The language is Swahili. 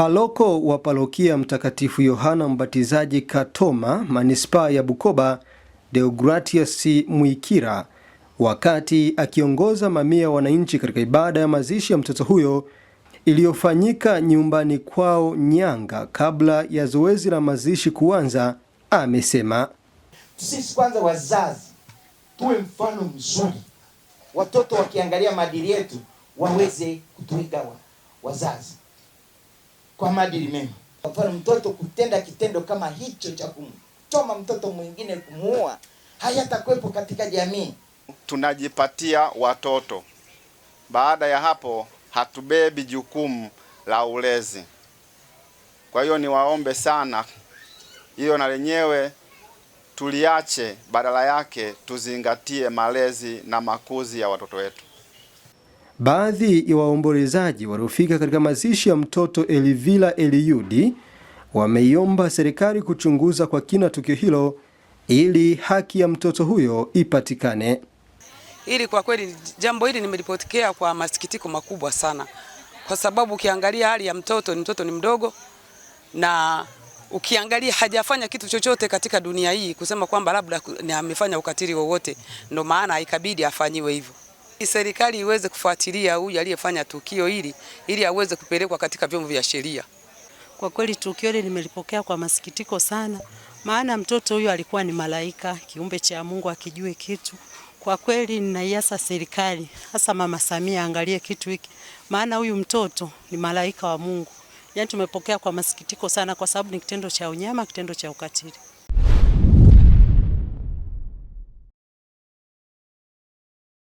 Paroko wa parokia Mtakatifu Yohana Mbatizaji Katoma, manispaa ya Bukoba, Deogratius Mwikira, wakati akiongoza mamia wananchi katika ibada ya mazishi ya mtoto huyo iliyofanyika nyumbani kwao Nyanga kabla ya zoezi la mazishi kuanza, amesema sisi kwanza wazazi tuwe mfano mzuri. Watoto wakiangalia maadili yetu waweze kutuiga wazazi kwa maadili mema. Kwa mfano mtoto kutenda kitendo kama hicho cha kumchoma mtoto mwingine, kumuua, hayatakuwepo katika jamii. Tunajipatia watoto. Baada ya hapo hatubebi jukumu la ulezi. Kwa hiyo niwaombe sana hiyo na lenyewe tuliache, badala yake tuzingatie malezi na makuzi ya watoto wetu. Baadhi ya waombolezaji waliofika katika mazishi ya mtoto Elivila Eliudi wameiomba serikali kuchunguza kwa kina tukio hilo ili haki ya mtoto huyo ipatikane. Ili kwa kweli jambo hili nimelipokea kwa masikitiko makubwa sana, kwa sababu ukiangalia hali ya mtoto ni mdogo, na ukiangalia hajafanya kitu chochote katika dunia hii kusema kwamba labda amefanya ukatili wowote, ndio maana ikabidi afanyiwe hivyo. Serikali iweze kufuatilia huyu aliyefanya tukio hili ili aweze kupelekwa katika vyombo vya sheria. Kwa kweli tukio hili nimelipokea kwa masikitiko sana, maana mtoto huyu alikuwa ni malaika, kiumbe cha Mungu akijue kitu. Kwa kweli ninaiasa serikali, hasa Mama Samia, angalie kitu hiki, maana huyu mtoto ni malaika wa Mungu. Yaani tumepokea kwa masikitiko sana, kwa sababu ni kitendo cha unyama, kitendo cha ukatili.